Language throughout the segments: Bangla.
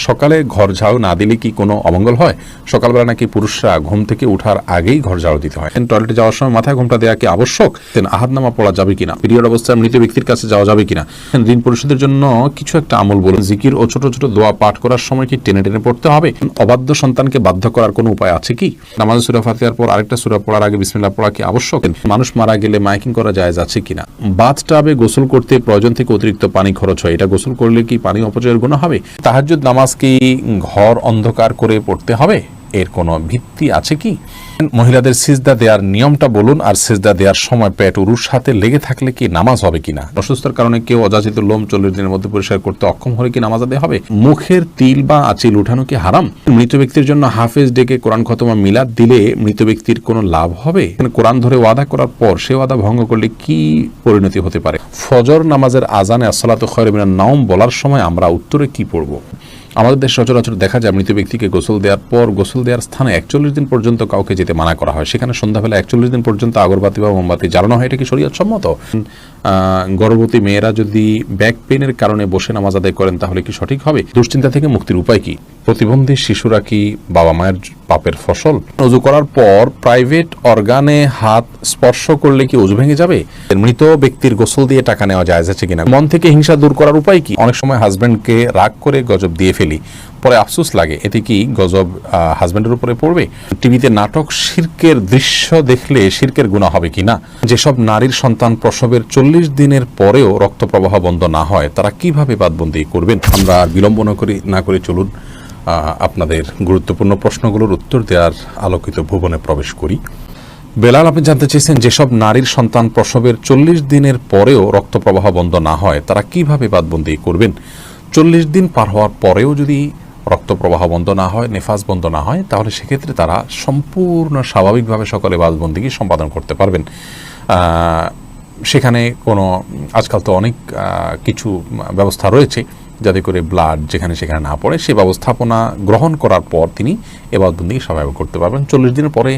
সকালে ঘর ঝাড়ু না দিলে কি কোনো অমঙ্গল হয়? সকালবেলা নাকি পুরুষরা ঘুম থেকে উঠার আগেই ঘর ঝাড়ু দিতে হয়। টয়লেটে যাওয়ার সময় মাথায় ঘোমটা দেওয়া কি আবশ্যক? আহাদনামা পড়া যাবে কিনা? পিরিয়ড অবস্থায় মৃত ব্যক্তির কাছে যাওয়া যাবে কিনা? ঋণ পরিশোধের জন্য কিছু একটা আমল বলুন। জিকির ও ছোট ছোট দোয়া পাঠ করার সময় কি টেনে টেনে পড়তে হবে? অবাধ্য সন্তানকে বাধ্য করার কোনো উপায় আছে কি? নামাজে সূরা ফাতিহার পর আরেকটা সূরা পড়ার আগে বিসমিল্লাহ পড়া কি আবশ্যক? মানুষ মারা গেলে মাইকিং করা জায়েজ আছে কিনা? বাথটাবে গোসল করতে প্রয়োজন থেকে অতিরিক্ত পানি খরচ হয়, এটা গোসল করলে কি পানি অপচয়ের গুনাহ হবে? তাহাজ্জুদ নামাজ কি ঘর অন্ধকার করে পড়তে হবে? এর কোনো ভিত্তি আছে কি? মহিলাদের সিজদা দেওয়ার নিয়মটা বলুন, আর সিজদা দেওয়ার সময় পেট উরুর সাথে লেগে থাকলে কি নামাজ হবে কিনা? অসুস্থতার কারণে কেউ অযাচিত লোম 40 দিনের মধ্যে পরিষ্কার করতে অক্ষম হলে কি নামাজ আদায় হবে? মুখের তিল বা আঁচিল উঠানো কি হারাম? মৃত ব্যক্তির জন্য হাফেজ ডেকে কোরআন খতমা মিলাদ দিলে মৃত ব্যক্তির কোনো লাভ হবে? কোরআন ধরে ওয়াদা করার পর সে ওয়াদা ভঙ্গ করলে কি পরিণতি হতে পারে? ফজর নামাজের আজানে আসসালাতু খায়রুম মিনান নাওম বলার সময় আমরা উত্তরে কি পড়ব? আমাদের দেশ সচরাচর দেখা যায় মৃত ব্যক্তিকে গোসল দেওয়ার পর গোসল দেওয়ার স্থানে 41 দিন পর্যন্ত কাউকে যেতে মানা করা হয়। সেখানে সন্ধ্যাবেলা 41 দিন পর্যন্ত আগরবাতি বা মোমবাতি জ্বালানো হয়। এটা কি শরীয়ত সম্মত? গর্ভবতী মেয়েরা যদি ব্যাক পেনের কারণে বসে নামাজ আদায় করেন তাহলে কি সঠিক হবে? দুশ্চিন্তা থেকে মুক্তির উপায় কি? প্রতিবন্ধী শিশুরা কি বাবা মায়ের পাপের ফসল? ওযু করার পর প্রাইভেট অর্গানে হাত স্পর্শ করলে কি ওযু ভেঙে যাবে? মৃত ব্যক্তির গোসল দিয়ে টাকা নেওয়া জায়েজ আছে কিনা? মন থেকে হিংসা দূর করার উপায় কি? অনেক সময় হাজব্যান্ডকে রাগ করে গজব দিয়ে ফেলি, পরে আফসোস লাগে, এতে কি গজব হাজব্যান্ডের উপরে পড়বে? টিভিতে নাটক শিরকের দৃশ্য দেখলে শিরকের গুনাহ হবে কিনা? যেসব নারীর সন্তান প্রসবের 40 দিনের পরেও রক্ত প্রবাহ বন্ধ না হয় তারা কিভাবে বাদবন্দি করবেন? আমরা বিলম্ব না করে চলুন আপনাদের গুরুত্বপূর্ণ প্রশ্নগুলোর উত্তর দেওয়ার আলোকিত ভুবনে প্রবেশ করি। বেলাল, আপনি জানতে চেয়েছেন যেসব নারীর সন্তান প্রসবের 40 দিনের পরেও রক্ত প্রবাহ বন্ধ না হয় তারা কিভাবে বাদবন্দি করবেন? 40 দিন পার হওয়ার পরেও যদি রক্ত প্রবাহ বন্ধ না হয়, নেফাস বন্ধ না হয়, তাহলে সেক্ষেত্রে তারা সম্পূর্ণ স্বাভাবিকভাবে সকলে বাদবন্দিকে সম্পাদন করতে পারবেন। সেখানে কোনো আজকাল তো অনেক কিছু ব্যবস্থা রয়েছে যাতে করে ব্লাড যেখানে সেখানে না পড়ে, সে ব্যবস্থাপনা গ্রহণ করার পর তিনি এবাদতবন্দিকে স্বাভাবিক করতে পারবেন। 40 দিনের পরে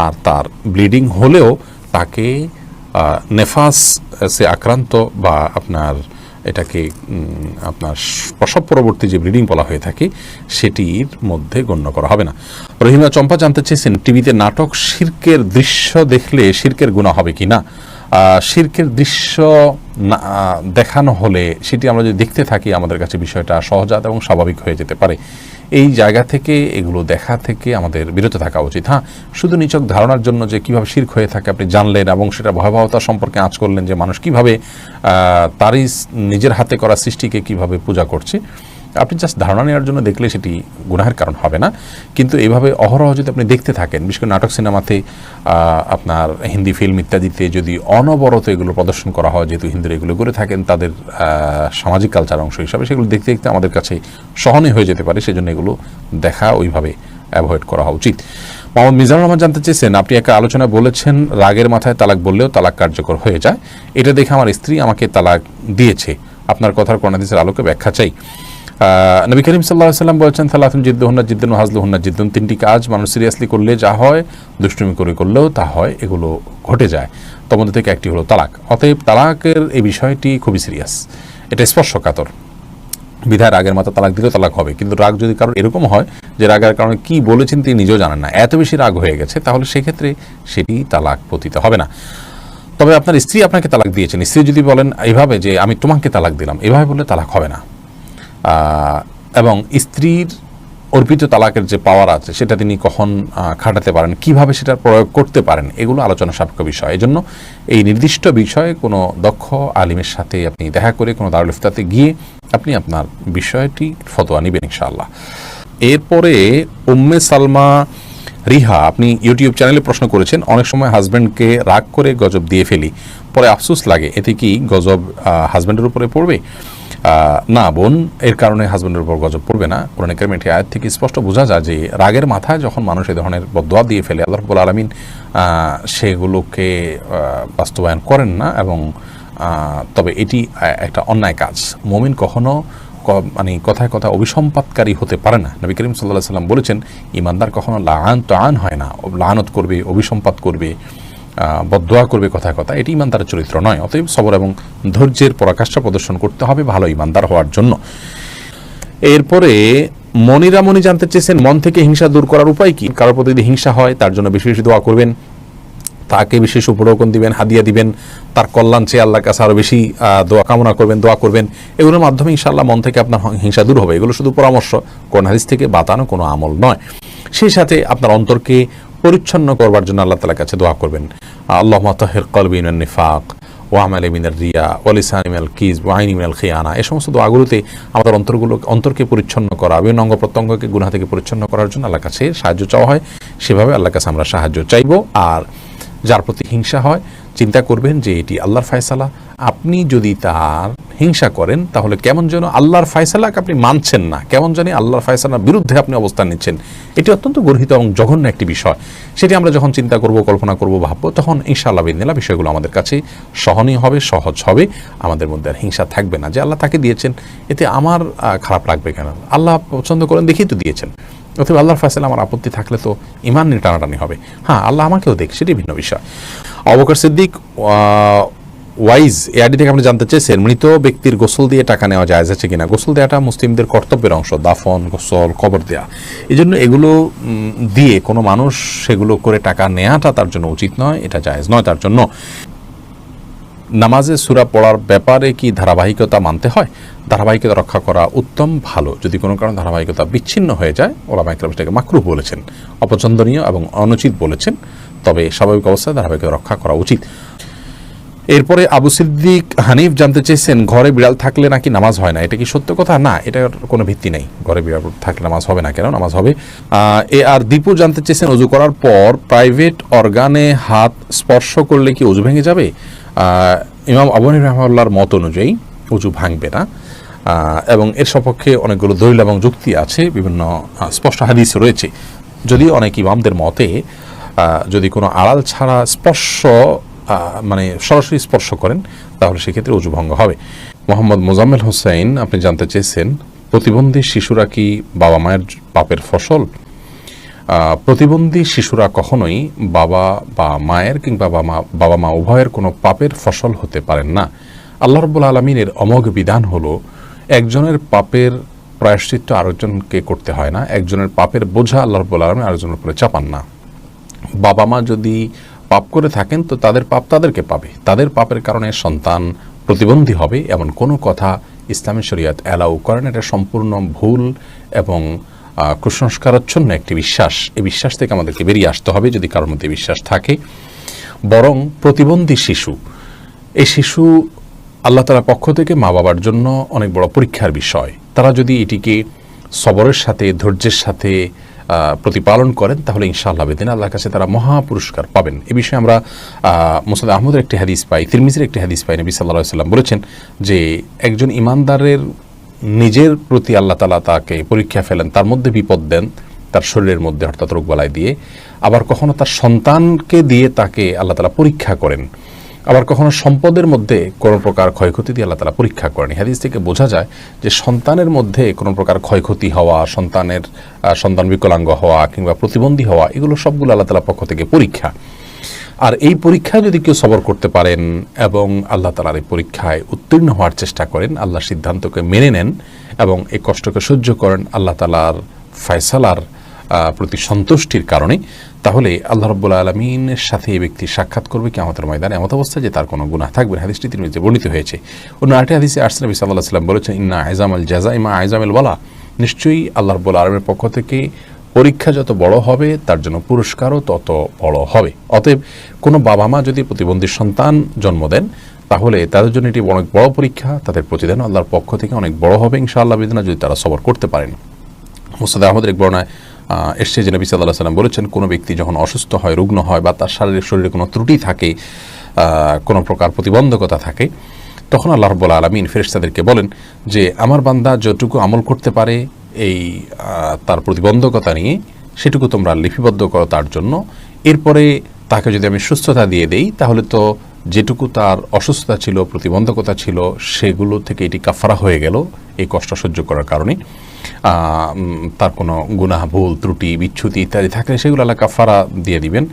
আর তার ব্লিডিং হলেও তাকে নেফাসে আক্রান্ত বা আপনার এটাকে আপনার প্রসব পরবর্তী যে ব্লিডিং বলা হয়ে থাকে সেটির মধ্যে গণ্য করা হবে না। রহিমা চম্পা জানতে চেয়েছেন টিভিতে নাটক শিরকের দৃশ্য দেখলে শিরকের গুনাহ হবে কি না? শিরকের দৃশ্য দেখানো হলে সেটি আমরা যদি দেখতে থাকি আমাদের কাছে বিষয়টা সহজাত এবং স্বাভাবিক হয়ে যেতে পারে। এই জায়গা থেকে এগুলো দেখা থেকে আমাদের বিরত থাকা উচিত। হ্যাঁ, শুধু নিছক ধারণার জন্য যে কীভাবে শিরক হয়ে থাকে আপনি জানলেন এবং সেটা ভয়াবহতা সম্পর্কে আঁচ করলেন যে মানুষ কীভাবে তারই নিজের হাতে করা সৃষ্টিকে কীভাবে পূজা করছে, আপনি জাস্ট ধারণা নেওয়ার জন্য দেখলে সেটি গুনাহের কারণ হবে না। কিন্তু এইভাবে অহরহ যদি আপনি দেখতে থাকেন, বিশেষ করে নাটক সিনেমাতে আপনার হিন্দি ফিল্ম ইত্যাদিতে যদি অনবরত এগুলো প্রদর্শন করা হয়, যেহেতু হিন্দুরা এগুলো করে থাকেন তাদের সামাজিক কালচার অংশ হিসাবে, সেগুলো দেখতে দেখতে আমাদের কাছে সহনীয় হয়ে যেতে পারে। সেজন্য এগুলো দেখা ওইভাবে অ্যাভয়েড করা উচিত। মোহাম্মদ মিজানুর রহমান জানতে চেয়েছেন, আপনি একটা আলোচনায় বলেছেন রাগের মাথায় তালাক বললেও তালাক কার্যকর হয়ে যায়। এটা দেখে আমার স্ত্রী আমাকে তালাক দিয়েছে। আপনার কথার কোরআন হাদিসের আলোকে ব্যাখ্যা চাই। নবী করিম সাল্লাল্লাহু আলাইহি ওয়াসাল্লাম বলেছেন, সালাতুন জিদ্দুহুন্না জিদ্দুন ওয়া হাজলুহুন্না জিদ্দুন, তিনটি কাজ মানুষ সিরিয়াসলি করলে যা হয়, দুষ্টুমি করে করলেও তা হয়, এগুলো ঘটে যায়। তার মধ্যে থেকে একটি হলো তালাক। অতএব তালাকের এই বিষয়টি খুবই সিরিয়াস, এটা স্পর্শকাতর। বিধায় রাগের মাথা তালাক দিলেও তালাক হবে। কিন্তু রাগ যদি কারোর এরকম হয় যে রাগের কারণে কি বলেছেন তিনি নিজেও জানেন না, এত বেশি রাগ হয়ে গেছে, তাহলে সেক্ষেত্রে সেটি তালাক পতিত হবে না। তবে আপনার স্ত্রী আপনাকে তালাক দিয়েছেন, স্ত্রী যদি বলেন এইভাবে যে আমি তোমাকে তালাক দিলাম, এভাবে বললে তালাক হবে না। এবং স্ত্রীর অর্পিত তালাকের যে পাওয়ার আছে সেটা তিনি কখন খাটাতে পারেন, কিভাবে সেটার প্রয়োগ করতে পারেন, এগুলো আলোচনা সাপেক্ষ বিষয়। এই জন্য এই নির্দিষ্ট বিষয়ে কোনো দক্ষ আলিমের সাথে আপনি দেখা করে কোনো দারুল ইফতাতে গিয়ে আপনি আপনার বিষয়টি ফতোয়া নেবেন ইনশাআল্লাহ। এরপরে উম্মে সালমা রিহা, আপনি ইউটিউব চ্যানেলে প্রশ্ন করেছেন, অনেক সময় হাজব্যান্ডকে রাগ করে গজব দিয়ে ফেলি, পরে আফসোস লাগে, এতে কি গজব হাজব্যান্ডের উপরে পড়বে? না বোন, এর কারণে হাজব্যান্ডের উপর গজব পড়বে না। কোরআন কারীমের এই আয়াত থেকে স্পষ্ট বোঝা যায় যে রাগের মাথায় যখন মানুষ এই ধরনের বদদোয়া দিয়ে ফেলে, আল্লাহ রাব্বুল আলামিন সেগুলোকে বাস্তবায়ন করেন না। এবং তবে এটি একটা অন্যায় কাজ। মুমিন কখনো মানে কথায় কথা অভিসম্পাতকারী হতে পারে না। নবী করিম সাল্লাল্লাহু আলাইহি ওয়াসাল্লাম বলেছেন, ঈমানদার কখনো লাআন হয় না, লাআনত করবে, অভিসম্পাত করবে, বদদোয়া করবে কথায় কথা, এটি ঈমানদারের চরিত্র নয়। অতএব সবর এবং ধৈর্যের পরাকাষ্ঠা প্রদর্শন করতে হবে ভালো ঈমানদার হওয়ার জন্য। এরপরে মনিরা মনি জানতে চেয়েছেন মন থেকে হিংসা দূর করার উপায় কি। কারোর প্রতি যদি হিংসা হয় তার জন্য বেশি বেশি দোয়া করবেন, তাকে বিশেষ উপঢৌকন দিবেন, হাদিয়া দিবেন, তার কল্যাণ চেয়ে আল্লাহর কাছে আরও বেশি দোয়া কামনা করবেন, দোয়া করবেন। এগুলোর মাধ্যমে ইনশাআল্লাহ মন থেকে আপনার হিংসা দূর হবে। এগুলো শুধু পরামর্শ, কোন হাদিস থেকে বাতানো কোনো আমল নয়। সেই সাথে আপনার অন্তরকে পরিচ্ছন্ন করবার জন্য আল্লাহ তাআলার কাছে দোয়া করবেন, আল্লাহুম্মা তাহির কলবি মিনান নিফাক ওয়া আমালি মিনার রিয়া ওয়া লিসানি মিনাল কিযব ওয়া আইনি মিনাল খিয়ানা। এই সমস্ত দোয়াগুলোতে আমাদের অন্তরকে পরিচ্ছন্ন করা, বিভিন্ন অঙ্গ প্রত্যঙ্গকে গুনাহ থেকে পরিচ্ছন্ন করার জন্য আল্লাহর কাছে সাহায্য চাওয়া হয়। সেভাবে আল্লাহর কাছে আমরা সাহায্য চাইব। আর যার প্রতি হিংসা হয় চিন্তা করবেন যে এটি আল্লাহর ফয়সালা। আপনি যদি তার হিংসা করেন তাহলে কেমন যেন আল্লাহর ফয়সালাকে আপনি মানছেন না, কেমন জানি আল্লাহর ফয়সালার বিরুদ্ধে আপনি অবস্থান নিচ্ছেন। এটি অত্যন্ত গর্হিত এবং জঘন্য একটি বিষয়। সেটি আমরা যখন চিন্তা করব, কল্পনা করব, ভাববো, তখন ইনশাআল্লাহ বিদিনিল্লাহ বিষয়গুলো আমাদের কাছে সহনীয় হবে, সহজ হবে। আমাদের মধ্যে আর হিংসা থাকবে না যে আল্লাহ তাকে দিয়েছেন, এতে আমার খারাপ লাগবে কেন? আল্লাহ পছন্দ করেন দেখেই তো দিয়েছেন। অথবা আল্লাহর ফয়সালা আমার আপত্তি থাকলে তো ঈমান নিয়ে টানাটানি হবে। হ্যাঁ, আল্লাহ আমাকেও দেখ, সেটি ভিন্ন বিষয়। আবু বকর সিদ্দিক ওয়াইজ এআডি থেকে আপনি জানতে চেয়েছেন মৃত ব্যক্তির গোসল দিয়ে টাকা নেওয়া যায় আছে কিনা। গোসল দেওয়াটা মুসলিমদের কর্তব্যের অংশ, দাফন, গোসল, কবর দেওয়া। এই জন্য এগুলো দিয়ে কোনো মানুষ সেগুলো করে টাকা নেওয়াটা তার জন্য উচিত নয়, এটা জায়েজ নয় তার জন্য। নামাজে সূরা পড়ার ব্যাপারে কি ধারাবাহিকতা মানতে হয়? ধারাবাহিকতা রক্ষা করা উত্তম, ভালো। যদি কোনো কারণে ধারাবাহিকতা বিচ্ছিন্ন হয়ে যায়, ওলামা ইকরাম সেটাকে মাকরুহ বলেছেন, অপছন্দনীয় এবং অনুচিত বলেছেন। তবে স্বাভাবিক অবস্থায় ধারাবাহিকতা রক্ষা করা উচিত। এরপরে আবু সিদ্দিক হানিফ জানতে চেয়েছেন ঘরে বিড়াল থাকলে নাকি নামাজ হয় না, এটা কি সত্য কথা? না, এটার কোনো ভিত্তি নেই। ঘরে বিড়াল থাকলে নামাজ হবে না কেন? নামাজ হবে। আর দীপু জানতে চেয়েছেন অজু করার পর প্রাইভেট অর্গানে হাত স্পর্শ করলে কি অজু ভেঙে যাবে? ইমাম আবু হানিফা রাহিমাহুল্লাহর মত অনুযায়ী অজু ভাঙবে না, এবং এর সপক্ষে অনেকগুলো দলিল এবং যুক্তি আছে, বিভিন্ন স্পষ্ট হাদিস রয়েছে। যদিও অনেক ইমামদের মতে যদি কোনো আড়াল ছাড়া স্পর্শ মানে সরাসরি স্পর্শ করেন তাহলে সেক্ষেত্রে অজু ভঙ্গ হবে। মোহাম্মদ মোজাম্মেল হোসেন আপনি জানতে চেয়েছেন প্রতিবন্ধী শিশুরা কি বাবা মায়ের পাপের ফসল? প্রতিবন্ধী শিশুরা কখনোই বাবা বা মায়ের কিংবা বাবা মা উভয়ের কোনো পাপের ফসল হতে পারেন না। আল্লাহ রাব্বুল আলামিনের অমোঘ বিধান হলো একজনের পাপের প্রায়শ্চিত্ত আরেকজনকে করতে হয় না, একজনের পাপের বোঝা আল্লাহ রাব্বুল আলামিন আরেকজনের উপরে চাপান না। বাবা মা যদি পাপ করে থাকেন তো তাদের পাপ তাদেরকে পাবে, তাদের পাপের কারণে সন্তান প্রতিবন্ধী হবে এমন কোনো কথা ইসলামী শরীয়ত অ্যালাউ করেন। এটা সম্পূর্ণ ভুল এবং কুসংস্কারাচ্ছন্ন একটি বিশ্বাস। এই বিশ্বাস থেকে আমাদেরকে বেরিয়ে আসতে হবে যদি কারোর মধ্যে বিশ্বাস থাকে। বরং প্রতিবন্ধী শিশু, এই শিশু আল্লাহ তাআলার পক্ষ থেকে মা বাবার জন্য অনেক বড় পরীক্ষার বিষয়। তারা যদি এটিকে সবরের সাথে, ধৈর্যের সাথে প্রতিপালন করেন তাহলে ইনশাআল্লাহ বেদিন আল্লাহর কাছে তারা মহা পুরস্কার পাবেন। এ বিষয়ে আমরা মুসনাদ আহমদের একটি হাদিস পাই, তিরমিজির একটি হাদিস পাই। নবী সাল্লাল্লাহু আলাইহি ওয়াসাল্লাম বলেছেন যে একজন ইমানদারের নিজের প্রতি আল্লাহ তাআলা তাকে পরীক্ষা ফেলেন, তার মধ্যে বিপদ দেন, তার শরীরের মধ্যে অর্থাৎ রোগবালাই দিয়ে। আবার কখনো তার সন্তানকে দিয়ে তাকে আল্লাহ তাআলা পরীক্ষা করেন। আবার কখনো সম্পদের মধ্যে কোনো প্রকার ক্ষয়ক্ষতি দিয়ে আল্লাহ তাআলা পরীক্ষা করেন। হাদিস থেকে বোঝা যায় যে সন্তানের মধ্যে কোনো প্রকার ক্ষয়ক্ষতি হওয়া, সন্তান বিকলাঙ্গ হওয়া কিংবা প্রতিবন্ধী হওয়া, এগুলো সবগুলো আল্লাহ তাআলার পক্ষ থেকে পরীক্ষা। আর এই পরীক্ষায় যদি কেউ সবর করতে পারেন এবং আল্লাহ তাআলার এই পরীক্ষায় উত্তীর্ণ হওয়ার চেষ্টা করেন, আল্লাহর সিদ্ধান্তকে মেনে নেন এবং এই কষ্টকে সহ্য করেন আল্লাহ তাআলার ফয়সালার প্রতি সন্তুষ্টির কারণে, তাহলে আল্লাহ রাব্বুল আলামিনের সাথে এই ব্যক্তি সাক্ষাৎ করবে কিয়ামতের ময়দানে এমত অবস্থায় যে তার কোনো গুনাহ থাকবে না। হাদিসটি তিরমিজিতে বর্ণিত হয়েছে। অন্য আরেকটি হাদিসে আসছে নবী সাল্লাল্লাহু আলাইহি ওয়াসাল্লাম বলেছেন ইন্না আইজামাল জাযাই মা আইজামিল ওয়ালা, নিশ্চয়ই আল্লাহ রাব্বুল আলামিনের পক্ষ থেকে পরীক্ষা যত বড় হবে তার জন্য পুরস্কারও তত বড় হবে। অতএব কোনো বাবা মা যদি প্রতিবন্ধী সন্তান জন্ম দেন তাহলে তাদের জন্য এটি অনেক বড় পরীক্ষা, তাদের প্রতিদান আল্লাহর পক্ষ থেকে অনেক বড় হবে ইনশাআল্লাহ বিদিনা, যদি তারা সবর করতে পারেন। মুসনাদ আহমদের এক বর্ণনায় এসছে যে নবী সাল্লাল্লাহু আলাইহি ওয়াসাল্লাম বলেছেন কোনো ব্যক্তি যখন অসুস্থ হয়, রুগ্ন হয় বা তার শরীরে কোনো ত্রুটি থাকে, কোনো প্রকার প্রতিবন্ধকতা থাকে, তখন আল্লাহ রাব্বুল আলামিন ফেরেশতাদেরকে বলেন যে আমার বান্দা যতটুকু আমল করতে পারে এই তার প্রতিবন্ধকতা নিয়ে সেটুকু তোমরা লিপিবদ্ধ করো তার জন্য। এরপরে তাকে যদি আমি সুস্থতা দিয়ে দেই তাহলে তো যেটুকু তার অসুস্থতা ছিল, প্রতিবন্ধকতা ছিল, সেগুলো থেকে এটি কাফারা হয়ে গেল এই কষ্ট সহ্য করার কারণে। তার কোনো গুনাহ, ভুল, ত্রুটি, বিচ্যুতি ইত্যাদি থাকলে সেগুলো আল্লাহ কাফারা দিয়ে দিবেন।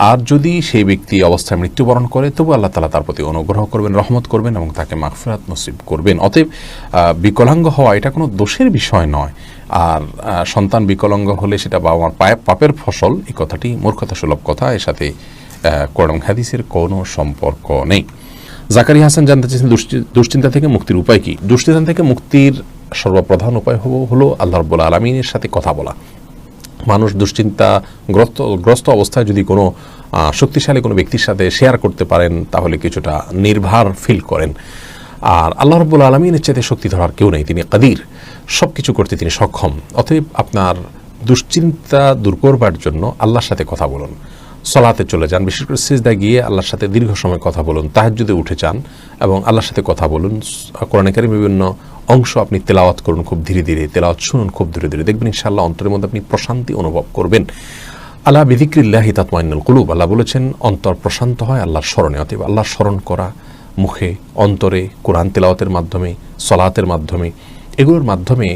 আর যদি সেই ব্যক্তি অবস্থায় মৃত্যুবরণ করে তবু আল্লাহ তাআলা তার প্রতি অনুগ্রহ করবেন, রহমত করবেন এবং তাকে মাগফিরাত নসিব করবেন। অতএব বিকলাঙ্গ হওয়া এটা কোনো দোষের বিষয় নয়। আর সন্তান বিকলাঙ্গ হলে সেটা বাবা মার পাপের ফসল, এই কথাটি মূর্খতা সুলভ কথা, এর সাথে কোরআন হাদিসের কোনো সম্পর্ক নেই। জাকারিয়া হাসান জানতে চেয়েছেন দুশ্চিন্তা থেকে মুক্তির উপায় কি? দুশ্চিন্তা থেকে মুক্তির সর্বপ্রধান উপায় হলো আল্লাহ রাব্বুল আলামিনের সাথে কথা বলা। মানুষ দুশ্চিন্তাগ্রস্ত অবস্থায় যদি কোনো শক্তিশালী কোনো ব্যক্তির সাথে শেয়ার করতে পারেন তাহলে কিছুটা নির্ভার ফিল করেন। আর আল্লাহ রাব্বুল আলামিনের চাইতে শক্তি ধরার কেউ নেই, তিনি কাদির, সব কিছু করতে তিনি সক্ষম। অতএব আপনার দুশ্চিন্তা দূর করবার জন্য আল্লাহর সাথে কথা বলুন, সলাতে চলে যান, বিশেষ করে সিজদায় গিয়ে আল্লাহর সাথে দীর্ঘ সময় কথা বলুন, তাহাজ্জুদে উঠে যান এবং আল্লাহর সাথে কথা বলুন। কোরআন কারীমের বিভিন্ন অংশ আপনি তেলাওয়াত করুন খুব ধীরে ধীরে, তেলাওয়াত শুনুন খুব ধীরে ধীরে, দেখবেন ইনশাআল্লাহ অন্তরের মধ্যে আপনি প্রশান্তি অনুভব করবেন। আলা বিযিকরিল্লাহি তাতমাইন্নুল কুলুব, আল্লাহ বলেছেন অন্তর প্রশান্ত হয় আল্লাহর স্মরণে। অতএব আল্লাহর স্মরণ করা মুখে, অন্তরে, কোরআন তেলাওয়াতের মাধ্যমে, সলাতের মাধ্যমে, এগুলোর মাধ্যমে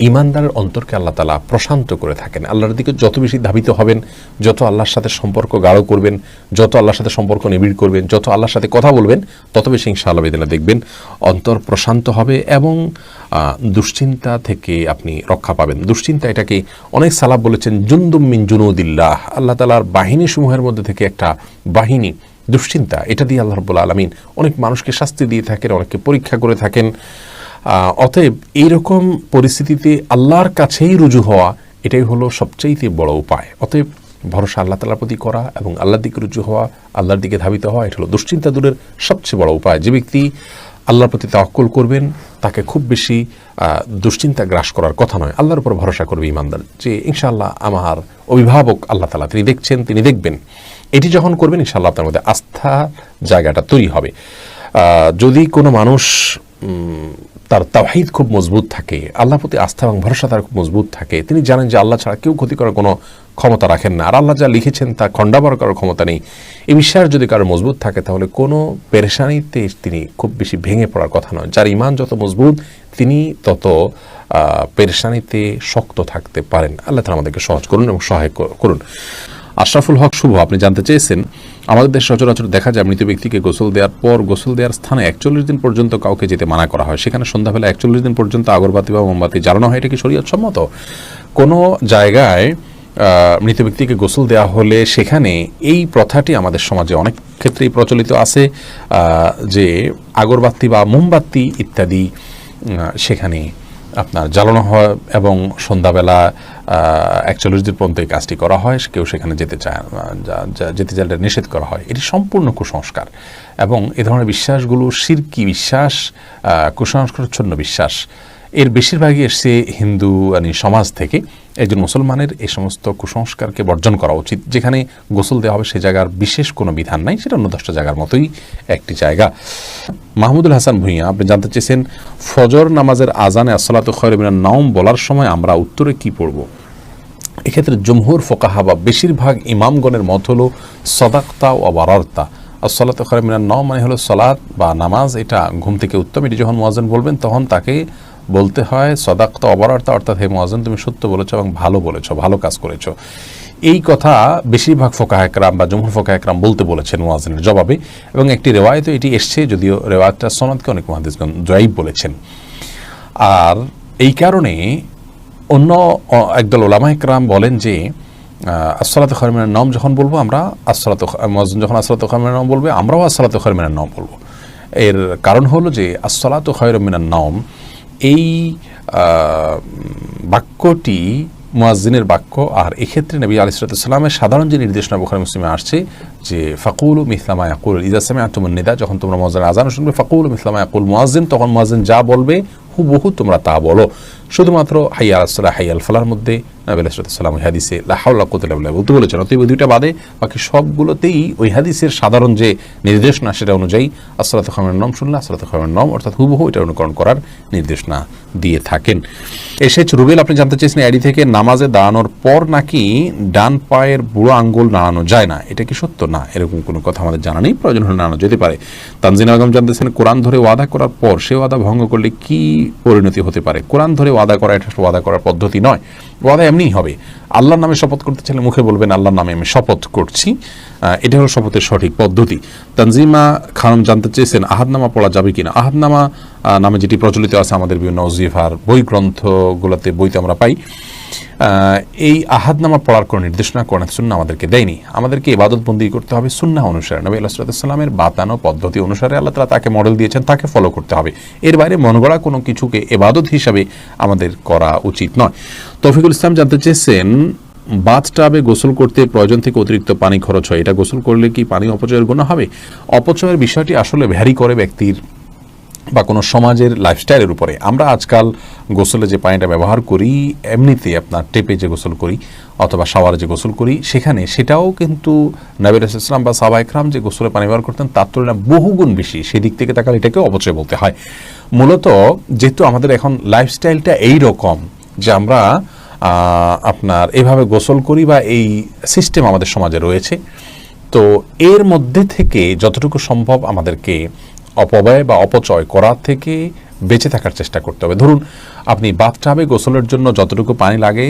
ঈমানদারের অন্তরকে আল্লাহ তাআলা প্রশান্ত করে থাকেন। আল্লাহর দিকে যত বেশি ধাবিত হবেন, যত আল্লাহর সাথে সম্পর্ক গাঢ় করবেন, যত আল্লাহর সাথে সম্পর্ক নিবিড় করবেন, যত আল্লাহর সাথে কথা বলবেন, তত বেশি ইনশাআল্লাহ বিদিনা দেখবেন অন্তর প্রশান্ত হবে এবং দুশ্চিন্তা থেকে আপনি রক্ষা পাবেন। দুশ্চিন্তা এটাকে অনেক সালাফ বলেছেন জুনদুম মিন জুনুদিল্লাহ, আল্লাহ তাআলার বাহিনী সমূহের মধ্যে থেকে একটা বাহিনী দুশ্চিন্তা। এটা দিয়ে আল্লাহ রাব্বুল আলামিন অনেক মানুষকে শাস্তি দিয়ে থাকেন, অনেককে পরীক্ষা করে থাকেন। অতএব এইরকম পরিস্থিতিতে আল্লাহর কাছেই রুজু হওয়া, এটাই হলো সবচেয়ে বড় উপায়। অতএব ভরসা আল্লাহ তাআলার প্রতি করা এবং আল্লাহর দিকে রুজু হওয়া, আল্লাহর দিকে ধাবিত হওয়া, এটা হলো দুশ্চিন্তা দূরের সবচেয়ে বড় উপায়। যে ব্যক্তি আল্লাহর প্রতি তাওয়াক্কুল করবেন তাকে খুব বেশি দুশ্চিন্তা গ্রাস করার কথা নয়। আল্লাহর উপর ভরসা করবে ঈমানদার, যে ইনশাআল্লাহ আমার অভিভাবক আল্লাহ তাআলা, তিনি দেখছেন, তিনি দেখবেন। এটি যখন করবেন ইনশাআল্লাহ আপনার মধ্যে আস্থা জায়গাটা তৈরি হবে। যদি কোনো মানুষ তার তাওহীদ খুব মজবুত থাকে, আল্লাহর প্রতি আস্থা এবং ভরসা তার খুব মজবুত থাকে, তিনি জানেন যে আল্লাহ ছাড়া কেউ ক্ষতি করার কোনো ক্ষমতা রাখেন না, আর আল্লাহ যা লিখেছেন তা খণ্ডাবার করার ক্ষমতা নেই, এই বিশ্বাস যদি কারো মজবুত থাকে তাহলে কোনো পেরেশানিতে তিনি খুব বেশি ভেঙে পড়ার কথা নয়। যার ঈমান যত মজবুত তিনি তত পেরেশানিতে শক্ত থাকতে পারেন। আল্লাহ তাআলা আমাদেরকে সহজ করুন এবং সহায় করুন। আশরাফুল হক শুভ, আপনি জানতে চেয়েছেন আমাদের দেশে সচরাচর দেখা যায় মৃত ব্যক্তিকে গোসল দেওয়ার পর গোসল দেওয়ার স্থানে 41 দিন পর্যন্ত কাউকে যেতে মানা করা হয়, সেখানে সন্ধ্যাবেলা 41 দিন পর্যন্ত আগরবাতি বা মোমবাতি জ্বালানো হয়, এটা কি শরীয়ত সম্মত? কোনো জায়গায় মৃত ব্যক্তিকে গোসল দেওয়া হলে সেখানে এই প্রথাটি আমাদের সমাজে অনেক ক্ষেত্রেই প্রচলিত আছে যে আগরবাতি বা মোমবাতি ইত্যাদি সেখানে আপনার জ্বালানো হয় এবং সন্ধ্যাবেলা 41 দিন পর্যন্ত এই কাজটি করা হয়। কেউ সেখানে যেতে চাইলে নিষেধ করা হয়। এটি সম্পূর্ণ কুসংস্কার এবং এ ধরনের বিশ্বাসগুলো শিরকি বিশ্বাস, কুসংস্কারচ্ছন্ন বিশ্বাস। এর বেশিরভাগই এসছে হিন্দু সমাজ থেকে। একজন মুসলমানের এই সমস্ত কুসংস্কারকে বর্জন করা উচিত। যেখানে গোসল দেওয়া হবে সে জায়গার বিশেষ কোনো বিধান নাই, সেটা অন্য 10টা জায়গার মতোই একটি জায়গা। মাহমুদুল হাসান ভূঁইয়া, আপনি জানতে চেয়েছেন ফজর নামাজের আজানে আসসালাতু খায়রুম মিনান নাওম বলার সময় আমরা উত্তরে কি পড়ব? এক্ষেত্রে জমহুর ফুকাহা বা বেশিরভাগ ইমামগণের মত হলো সাদাকতা ওয়া বারারতা। আসসালাতু খায়রুম মিনান নাওম মানে হলো সালাত বা নামাজ, এটা ঘুম থেকে উত্তম। এটি যখন মুয়াজ্জিন বলবেন তখন তাকে বলতে হয় সাদাকতা ওয়া বারারতা, অর্থাৎ হে মুয়াজ্জিন তুমি সত্য বলেছো এবং ভালো বলেছো, ভালো কাজ করেছো। এই কথা বেশিরভাগ ফুকাহা একরাম বা জমহুর ফুকাহা একরাম বলতে বলেছেন মুয়াজ্জিনের জবাবে, এবং একটি রিওয়ায়াতে এটি এসছে, যদিও রিওয়ায়াতটা সনদকে অনেক মুহাদ্দিসগণ যায়িফ বলেছেন। আর এই কারণে অন্য একদল উলামা একরাম বলেন যে আসসালাতু খায়রুম মিনান নাওম যখন বলবো আমরা, মুয়াজ্জিন যখন আসসালাতু খায়রুম মিনান নাওম বলবে আমরাও আসসালাতু খায়রুম মিনান নাওম বলবো। এর কারণ হলো যে আসসালাতু খায়রুম মিনান নাওম এই বাক্যটি মুয়াজ্জিনের বাক্য, আর এক্ষেত্রে নবী আলাইহিস সালামের সাধারণ যে নির্দেশনা বুখারী মুসলিমে আসছে যে ফাকুলু মিসলা মা ইয়াকুল ইযা সামি'তুমুন নিদা, যখন তোমরা মুয়াজ্জিনের আযান শুনবে ফাকুলু মিসলা মা ইয়াকুল মুয়াজ্জিন, তখন মুয়াজ্জিন যা বলবে হুবহু তোমরা তা বলো। শুধুমাত্র হাইয়া আলাস সালাহ হাইয়া আল ফালাহর মধ্যে নবী আলাইহিস সালাম ওই হাদিসে লা হাওলা ওয়া কুওয়াতা ইল্লা বিল্লাহ বলতে বলেছেন। অতএব দুইটা বাদে বাকি সবগুলোতেই ওই হাদিসের সাধারণ যে নির্দেশনা সেটা অনুযায়ী আসসালাতু খায়রুন মিনান নওম শুনলে আসসালাতু খায়রুন মিনান নওম অর্থাৎ হুবহু এটা অনুকরণ করার নির্দেশনা দিয়ে থাকেন। এসেছ রুবেল, আপনি জানতে চেয়েছেন আইডি থেকে নামাজে দাঁড়ানোর পর নাকি ডান পায়ের বুড়ো আঙ্গুল নাড়ানো যায় না, এটা কি সত্য? না, এরকম কোনো কথা আমাদের জানা নেই, প্রয়োজন হলে নাড়ানো যেতে পারে। তানজিন আলম জানতেছেন কোরআন ধরে ওয়াদা করার পর সে ওয়াদা ভঙ্গ করলে কি পরিণতি হতে পারে? কোরআন ধরে ওয়াদা করা এটা ওয়াদা করার পদ্ধতি নয়, ওয়াদা এমনিই হবে। আল্লাহর নামে শপথ করতে চাইলে মুখে বলবেন আল্লাহর নামে আমি শপথ করছি, এটা হলো শপথের সঠিক পদ্ধতি। তানজিমা খানম জানতে চেয়েছেন আহাদনামা পড়া যাবে কিনা। আহাদনামা নামে যেটি প্রচলিত আছে আমাদের বিভিন্ন ওজিফার বই গ্রন্থগুলোতে বইতে আমরা পাই, এই আহাদনামা পড়ার কোনো নির্দেশনা কোরআন সুন্নাহ আমাদেরকে দেয়নি। আমাদেরকে ইবাদতবন্দি করতে হবে সুন্নাহ অনুসারে, নবী আলাইহিস সালামের বাতানো পদ্ধতি অনুসারে আল্লাহ তাআলা তাকে মডেল দিয়েছেন, তাকে ফলো করতে হবে। এর বাইরে মনগড়া কোনো কিছুকে ইবাদত হিসাবে আমাদের করা উচিত নয়। তৌফিকুল ইসলাম জানতে চেয়েছেন বাথটাবে গোসল করতে প্রয়োজন থেকে অতিরিক্ত পানি খরচ হয়, এটা গোসল করলে কি পানি অপচয়ের গুনাহ হবে? অপচয়ের বিষয়টি আসলে ভ্যারি করে ব্যক্তির বা কোনো সমাজের লাইফস্টাইলের উপরে। আমরা আজকাল গোসলে যে পানিটা ব্যবহার করি, এমনিতে আপনার টেপে যে গোসল করি অথবা শাওয়ারে যে গোসল করি, সেটাও কিন্তু নবী আলাইহিস সালাম বা সাহাবা ইকরাম যে গোসলে পানি ব্যবহার করতেন তার তুলনায় বহুগুণ বেশি। সেদিক থেকে তাকালে এটাকেও অপচয় বলতে হয়। মূলত যেহেতু আমাদের এখন লাইফস্টাইলটা এই রকম যে আমরা আপনার এভাবে গোসল করি বা এই সিস্টেম আমাদের সমাজে রয়েছে, তো এর মধ্যে থেকে যতটুকু সম্ভব আমাদেরকে অপব্যয় বা অপচয় করার থেকে বেঁচে থাকার চেষ্টা করতে হবে। ধরুন আপনি বাথটাবে গোসলের জন্য যতটুকু পানি লাগে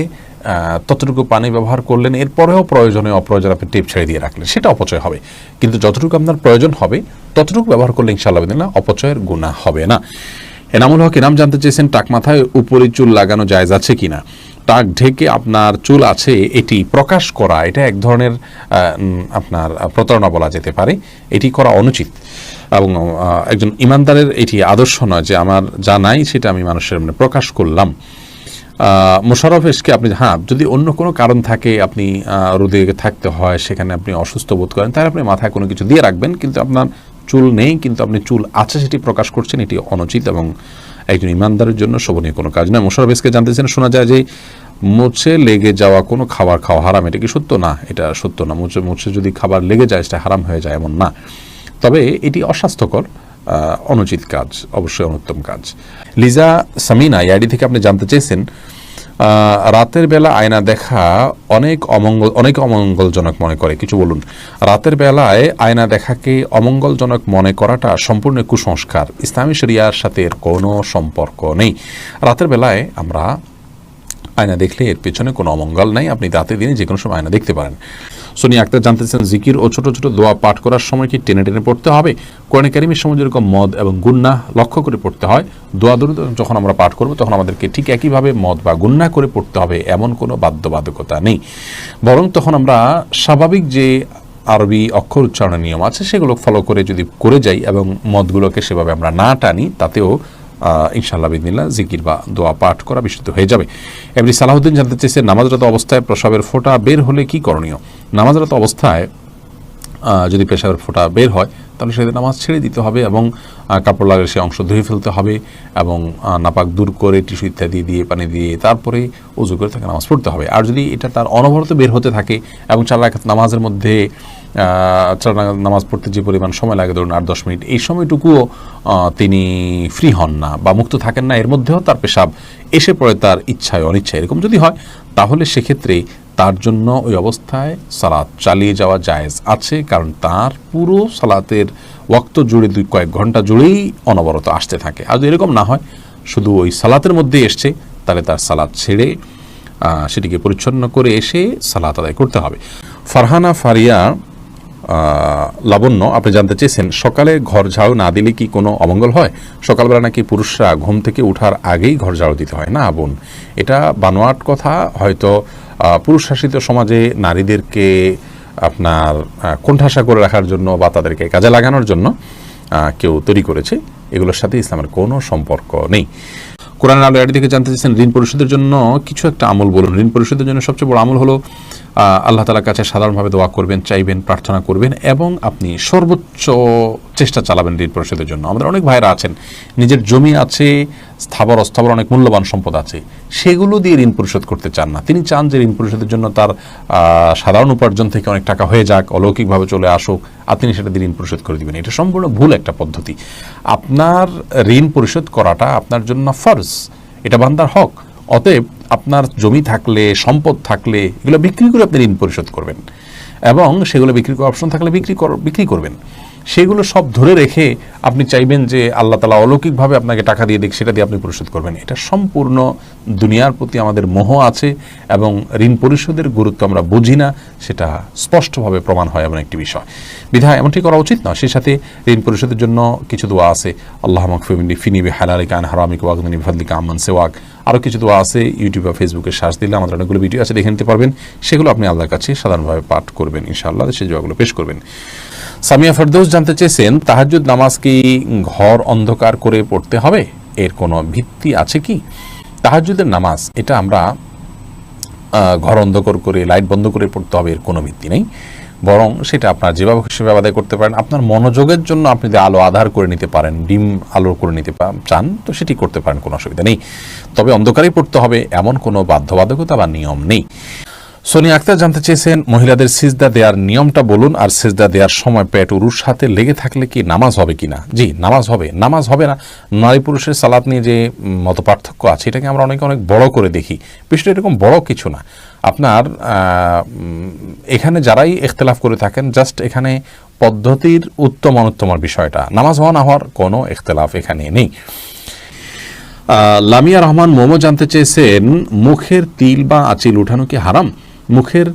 ততটুকু পানি ব্যবহার করলেন, এরপরেও প্রয়োজনে অপ্রয়োজন আপনি টেপ ছেড়ে দিয়ে রাখলেন, সেটা অপচয় হবে। কিন্তু যতটুকু আপনার প্রয়োজন হবে ততটুকু ব্যবহার করলে ইনশাআল্লাহ বিদিনিল্লাহ অপচয়ের গুনাহ হবে না। এনামুল হক ইনাম জানতে চেয়েছেন টাক মাথায় উপরে চুল লাগানো জায়েজ আছে কিনা। টাক ঢেকে আপনার চুল আছে এটি প্রকাশ করা, এটা এক ধরনের আপনার প্রতারণা বলা যেতে পারে, এটি করা অনুচিত এবং একজন ইমানদারের এটি আদর্শ নয় যে আমার যা নাই সেটা আমি মানুষের সামনে প্রকাশ করলাম। মোশাররফ এসকে আপনি যদি অন্য কোনো কারণ থাকে, আপনি রোদে থাকতে হয়, সেখানে আপনি অসুস্থ বোধ করেন, তাহলে আপনি মাথায় কোনো কিছু দিয়ে রাখবেন, কিন্তু আপনার চুল নেই কিন্তু আপনি চুল আছে সেটি প্রকাশ করছেন, এটি অনুচিত এবং একজন ইমানদারের জন্য শোভনীয় কোনো কাজ নয়। মোশাররফ এসকে জানতেছেন শোনা যায় যে মুছে লেগে যাওয়া কোনো খাবার খাওয়া হারাম, এটা কি সত্য? না, এটা সত্য না। মুছে যদি খাবার লেগে যায় সেটা হারাম হয়ে যায় এমন না, তবে এটি অস্বাস্থ্যকর, অনুচিত কাজ, অবশ্যই অনুত্তম কাজ। লিজা সামিনা ইয়াডি থেকে আপনি জানতে চেয়েছেন রাতের বেলা আয়না দেখা অনেক অমঙ্গলজনক মনে করে, কিছু বলুন। রাতের বেলায় আয়না দেখাকে অমঙ্গলজনক মনে করাটা সম্পূর্ণ কুসংস্কার, ইসলামী শরিয়ার সাথে এর কোনো সম্পর্ক নেই। রাতের বেলায় আমরা আয়না দেখলে এর পেছনে কোনো অমঙ্গল নাই, আপনি রাতে দিনে যে কোনো সময় আয়না দেখতে পারেন। সোনিয়া আক্তার জানতেছেন জিকির ও ছোট ছোট দোয়া পাঠ করার সময় কি টেনে টেনে পড়তে হবে? কোরআনে কারিমের সময় যেরকম মদ এবং গুন্নাহ লক্ষ্য করে পড়তে হয়, দোয়া দরুদ যখন আমরা পাঠ করব তখন আমাদেরকে ঠিক একইভাবে মদ বা গুন্নাহ করে পড়তে হবে, এমন কোনো বাধ্যবাধকতা নেই। বরং তখন আমরা স্বাভাবিক যে আরবি অক্ষর উচ্চারণের নিয়ম আছে সেগুলো ফলো করে যদি করে যাই এবং মদগুলোকে সেভাবে আমরা না টানি, তাতেও ইনশাআল্লাহ বিদিনিল্লাহ জিকির বা দোয়া পাঠ করা বিশুদ্ধ হয়ে যাবে। এমনি সালাহুদ্দিন জানতে চেয়েছে নামাজরত অবস্থায় প্রসাবের ফোঁটা বের হলে কি করণীয়? নামাজরত অবস্থায় যদি পেশাবের ফোঁটা বের হয় তাহলে সেদিন নামাজ ছেড়ে দিতে হবে এবং কাপড় লাগিয়ে সে অংশ ধুয়ে ফেলতে হবে এবং নাপাক দূর করে টিস্যু ইত্যাদি দিয়ে পানি দিয়ে তারপরে উজু করে তাকে নামাজ পড়তে হবে। আর যদি এটা তার অনবরত বের হতে থাকে এবং 4 রাকাত নামাজের মধ্যে নামাজ পড়তে যে পরিমাণ সময় লাগে, ধরুন 8-10 মিনিট, এই সময়টুকুও তিনি ফ্রি হন না বা মুক্ত থাকেন না, এর মধ্যেও তার পেশাব এসে পড়ে তার ইচ্ছায় অনিচ্ছায়, এরকম যদি হয় তাহলে সেক্ষেত্রে তার জন্য ওই অবস্থায় সালাত চালিয়ে যাওয়া জায়েজ আছে, কারণ তার পুরো সালাতের ওয়াক্ত জুড়ে কয়েক ঘন্টা জুড়েই অনবরত আসতে থাকে। আর যদি এরকম না হয়, শুধু ওই সালাতের মধ্যেই এসছে, তাহলে তার সালাত ছেড়ে সেটিকে পরিচ্ছন্ন করে এসে সালাত আদায় করতে হবে। ফারহানা ফারিয়া লাবণ্য আপনি জানতে চেয়েছেন সকালে ঘর ঝাড়ু না দিলে কি কোনো অমঙ্গল হয়? সকালবেলা নাকি পুরুষরা ঘুম থেকে ওঠার আগেই ঘর ঝাড়ু দিতে হয়। না বোন, এটা বানোয়াট কথা, হয়তো পুরুষ শাসিত সমাজে নারীদেরকে আপনার কোণঠাসা করে রাখার জন্য বা তাদেরকে কাজে লাগানোর জন্য কেউ তৈরি করেছে, এগুলোর সাথে ইসলামের কোনো সম্পর্ক নেই। কোরআন আলো এর দিকে জানতে চেয়েছেন ঋণ পরিশোধের জন্য কিছু একটা আমল বলুন। ঋণ পরিশোধের জন্য সবচেয়ে বড় আমল হলো আল্লাহ তাআলার কাছে সাধারণভাবে দোয়া করবেন, চাইবেন, প্রার্থনা করবেন এবং আপনি সর্বোচ্চ চেষ্টা চালাবেন ঋণ পরিশোধের জন্য। আমাদের অনেক ভাইরা আছেন, নিজের জমি আছে, স্থাবর অস্থাবর অনেক মূল্যবান সম্পদ আছে, সেগুলো দিয়ে ঋণ পরিশোধ করতে চান না। তিনি চান যে ঋণ পরিশোধের জন্য তার সাধারণ উপার্জন থেকে অনেক টাকা হয়ে যাক, অলৌকিকভাবে চলে আসুক, আপনি সেটা দিয়ে ঋণ পরিশোধ করে দিবেন। এটা সম্পূর্ণ ভুল একটা পদ্ধতি। আপনার ঋণ পরিশোধ করাটা আপনার জন্য ফরজ, এটা বান্দার হক। অতএব আপনার জমি থাকলে, সম্পদ থাকলে এগুলো বিক্রি করে আপনি ঋণ পরিশোধ করবেন এবং সেগুলো বিক্রি করার অপশন থাকলে বিক্রি করবেন। সেগুলো সব ধরে রেখে আপনি চাইবেন যে আল্লাহ তাআলা অলৌকিকভাবে আপনাকে টাকা দিয়ে দিক, সেটা দিয়ে আপনি পরিশোধ করবেন। এটা সম্পূর্ণ দুনিয়ার প্রতি আমাদের মোহ আছে এবং ঋণ পরিশোধের গুরুত্ব আমরা বুঝি না, সেটা স্পষ্টভাবে প্রমাণ হয় এমন একটি বিষয়। বিধায় এমনটি করা উচিত না। সেই সাথে ঋণ পরিশোধের জন্য কিছু দোয়া আছে, আল্লাহুম্মা কফিনি বিহালালিকা আন হারামিকা ওয়াগনিনি বিফাদলিকা আম্মান সিওয়াক। আরও কিছু দোয়া আছে, ইউটিউব বা ফেসবুকে সার্চ দিলে আমাদের অনেকগুলো ভিডিও আছে, দেখে নিতে পারবেন। সেগুলো আপনি আল্লাহর কাছে সাধারণভাবে পাঠ করবেন, ইনশাআল্লাহ সেই দোয়াগুলো পেশ করবেন। সামিয়া ফেরদৌস জানতে চেয়েছেন, তাহাজ্জুদ নামাজ কি ঘর অন্ধকার করে পড়তে হবে? এর কোনো ভিত্তি আছে কি? তাহাজ্জুদের নামাজ এটা আমরা ঘর অন্ধকার করে, লাইট বন্ধ করে পড়তে হবে, এর কোনো ভিত্তি নেই। বরং সেটা আপনার যেভাবে সেভাবে আদায় করতে পারেন। আপনার মনোযোগের জন্য আপনি যদি আলো আধার করে নিতে পারেন, ডিম আলো করে নিতে চান, তো সেটি করতে পারেন, কোনো অসুবিধা নেই। তবে অন্ধকারেই পড়তে হবে এমন কোনো বাধ্যবাধকতা বা নিয়ম নেই। সোনিয়া আক্তার জানতে চেয়েছেন, মহিলাদের সিজদা দেওয়ার নিয়মটা বলুন, আর সিজদা দেওয়ার সময় পেট উরুর সাথে লেগে থাকলে কি নামাজ হবে কিনা? জি, নামাজ হবে। নামাজ হবে না, নারী পুরুষের সালাত নিয়ে যে মত পার্থক্য আছে, এটাকে আমরা অনেক বড় করে দেখি। বিষয়টা এরকম বড় কিছু না। আপনার এখানে যারাই ইখতিলাফ করে থাকেন, জাস্ট এখানে পদ্ধতির উত্তম অনুত্তমার বিষয়টা, নামাজ হওয়া না হওয়ার কোনো ইখতিলাফ এখানে নেই। লামিয়া রহমান মোমো জানতে চেয়েছেন, মুখের তিল বা আঁচিল উঠানো কি হারাম? মুখের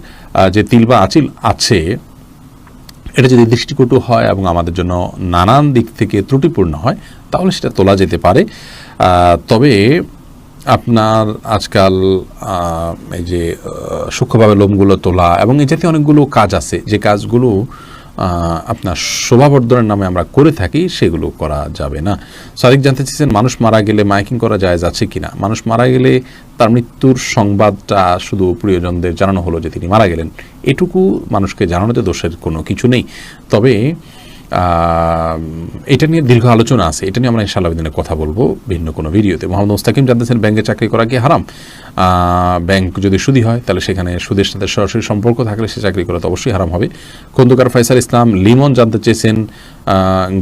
যে তিল বা আঁচিল আছে, এটা যদি দৃষ্টিকটু হয় এবং আমাদের জন্য নানান দিক থেকে ত্রুটিপূর্ণ হয়, তাহলে সেটা তোলা যেতে পারে। তবে আপনার আজকাল এই যে সূক্ষ্মভাবে লোমগুলো তোলা এবং এই জাতীয় অনেকগুলো কাজ আছে, যে কাজগুলো আপনার শোভাবর্ধনের নামে আমরা করে থাকি, সেগুলো করা যাবে না। সাদিক জানতে চেয়েছেন, মানুষ মারা গেলে মাইকিং করা জায়েজ আছে কিনা? মানুষ মারা গেলে তার মৃত্যুর সংবাদটা শুধু প্রিয়জনদের জানানো হলো যে তিনি মারা গেলেন, এটুকু মানুষকে জানানোতে দোষের কোনো কিছু নেই। তবে এটা নিয়ে দীর্ঘ আলোচনা আছে, এটা নিয়ে আমরা ইনশাআল্লাহ দিনে কথা বলবো ভিন্ন কোনো ভিডিওতে। মোহাম্মদ মুস্তাকিম জানতেছেন, ব্যাংকে চাকরি করা কি হারাম? ব্যাংক যদি সুদী হয়, তাহলে সেখানে সুদের সাথে সরাসরি সম্পর্ক থাকলে সে চাকরি করা তো অবশ্যই হারাম হবে। খন্দকার ফয়সাল ইসলাম লিমন জানতে চেয়েছেন,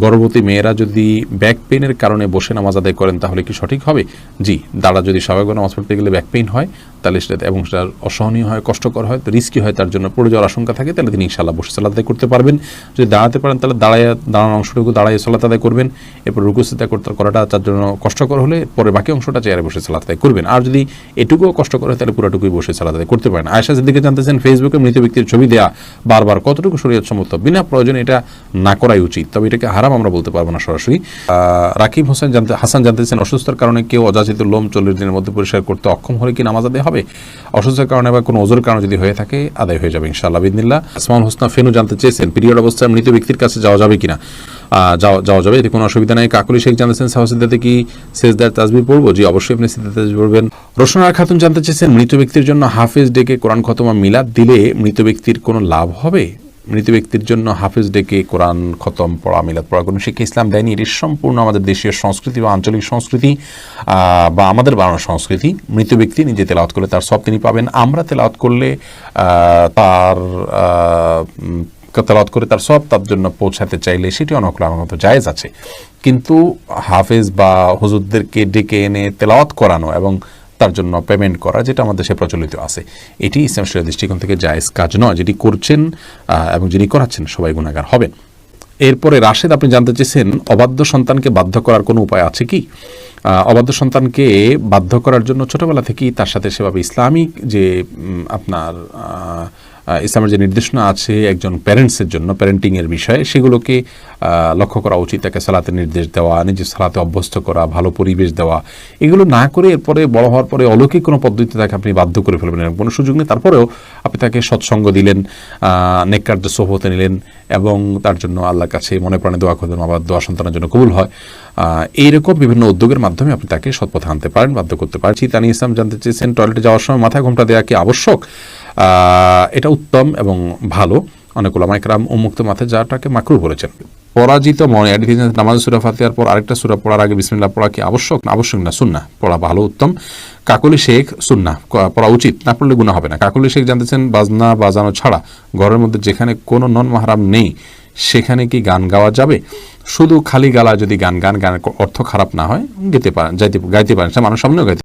গর্ভবতী মেয়েরা যদি ব্যাক পেইনের কারণে বসে নামাজ আদায় করেন, তাহলে কি সঠিক হবে? জি, দাঁড়া যদি স্বাভাবিক নামাজ পড়তে গেলে ব্যাক পেইন হয়, তাহলে সেটা এবং সেটা অসহনীয় হয়, কষ্টকর হয়, রিস্কি হয়, তার জন্য পড়ে যাওয়ার আশঙ্কা থাকে, তাহলে তিনি ইনশাআল্লাহ বসে সালাত আদায় করতে পারবেন। যদি দাঁড়াতে পারেন, তাহলে দাঁড়ানোর অংশটুকু দাঁড়ায় সালাত আদায় করবেন। এরপর রুকু সিজদা করাটা তার জন্য কষ্টকর হলে পরে বাকি অংশটা চেয়ারে বসে সালাত আদায় করবেন। আর যদি এটুকুও কষ্টকর হয়, তাহলে পুরোটুকুই বসে সালাত আদায় করতে পারেন। আয়েশা সিদ্দিকা জানতেছেন, ফেসবুকে মৃত ব্যক্তির ছবি দেওয়া বারবার কতটুকু শরীয়ত সম্মত? বিনা প্রয়োজনে এটা না করাই উচিত, তবে এটাকে হারাম আমরা বলতে পারবো না সরাসরি। রাকিব হাসান জানতেছেন, অসুস্থতার কারণে কেউ অযাচিত লোম 40 দিনের মধ্যে পরিষ্কার করতে অক্ষম হলে কি নামাজ আদায় হবে? অসুস্থতার কারণে বা কোনো ওজোর কারণে যদি হয়ে থাকে, আদায় হয়ে যাবে ইনশাআল্লাহ বিদিনিল্লাহ। আসমাউল হোসনা ফেনু জানতে চেয়েছেন, পিরিয়ড অবস্থায় মৃত ব্যক্তির কাছে যাওয়া যাবে কিনা? যাওয়া যাবে, এতে কোনো অসুবিধা নেই। কাকুলি শেখ জানতেছেন, সাহসিদাতে কি সেজদার তাসবিহ পড়বো? জি, অবশ্যই আপনি সেজদার তাসবিহ পড়বেন। রোশনার খাতুন জানতে চেয়েছেন, মৃত ব্যক্তির জন্য হাফেজ ডেকে কোরআন খতম মিলাদ দিলে মৃত ব্যক্তির কোনো লাভ হবে? মৃত ব্যক্তির জন্য হাফেজ ডেকে কোরআন খতম পড়া, মিলাদ পড়া কোনো শিক্ষা ইসলাম দেয়নি। এটি সম্পূর্ণ আমাদের দেশীয় সংস্কৃতি বা আঞ্চলিক সংস্কৃতি বা আমাদের বানানো সংস্কৃতি। মৃত ব্যক্তি নিজে তেলাওয়াত করলে তার সব তিনি পাবেন, আমরা তেলাওয়াত করলে তার তেলাওয়াত করে তার সব তার জন্য পৌঁছাতে চাইলে সেটি অনকল আমার মতো জায়েজ আছে। কিন্তু হাফেজ বা হুজুরদেরকে ডেকে এনে তেলাওয়াত করানো এবং তার জন্য পেমেন্ট করা, যেটা আমাদের দেশে প্রচলিত আছে, এটি ইসলাম শরীয়তের দৃষ্টিকোণ থেকে জায়েজ কাজ নয়। যেটি করছেন এবং যিনি করাচ্ছেন সবাই গুনাহগার হবেন। এরপরে রাশেদ আপনি জানতে চেয়েছেন, অবাধ্য সন্তানকে বাধ্য করার কোনো উপায় আছে কি? অবাধ্য সন্তানকে বাধ্য করার জন্য ছোটবেলা থেকেই তার সাথে সেভাবে ইসলামিক যে আপনার ইসলামের যে নির্দেশনা আছে একজন প্যারেন্টসের জন্য, প্যারেন্টিংয়ের বিষয়ে, সেগুলোকে লক্ষ্য করা উচিত। তাকে সালাতের নির্দেশ দেওয়া, নিজের সালাতে অভ্যস্ত করা, ভালো পরিবেশ দেওয়া, এগুলো না করে এরপরে বড় হওয়ার পরে অলৌকিক কোনো পদ্ধতিতে তাকে আপনি বাধ্য করে ফেলবেন, এরকম কোনো সুযোগ নেই। তারপরেও আপনি তাকে সৎসঙ্গ দিলেন, নেককারদের সোহবতে নিলেন এবং তার জন্য আল্লাহর কাছে মনে প্রাণে দোয়া করলেন, আবার দোয়া সন্তানের জন্য কবুল হয়। এইরকম বিভিন্ন উদ্যোগের মাধ্যমে আপনি তাকে সৎপথে আনতে পারেন, বাধ্য করতে পারেন। তানি ইসলাম জানতে চেয়েছেন, টয়লেটে যাওয়ার সময় মাথায় ঘোমটা দেওয়া কি আবশ্যক? এটা উত্তম এবং ভালো। অনেক উলামা ইকরাম উন্মুক্ত মাথে যাটাকে মাকরুহ বলেছেন। পরাজিত মনে নামাজ সূরা ফাতিহার পর আরেকটা সূরা পড়ার আগে বিসমিল্লাহ পড়া কি আবশ্যক? না, আবশ্যক না, সুন্নাহ। পড়া ভালো, উত্তম। কাকলি শেখ সুন্নাহ, পড়া উচিত, না পড়লে গুনাহ হবে না। কাকলি শেখ জানতেছেন বাজনা বাজানো ছাড়া ঘরের মধ্যে যেখানে কোনো নন মাহরাম নেই সেখানে কি গান গাওয়া যাবে? শুধু খালি গালা যদি গানের অর্থ খারাপ না হয় গাইতে পারেন, সে মানুষ সামনেও গাইতে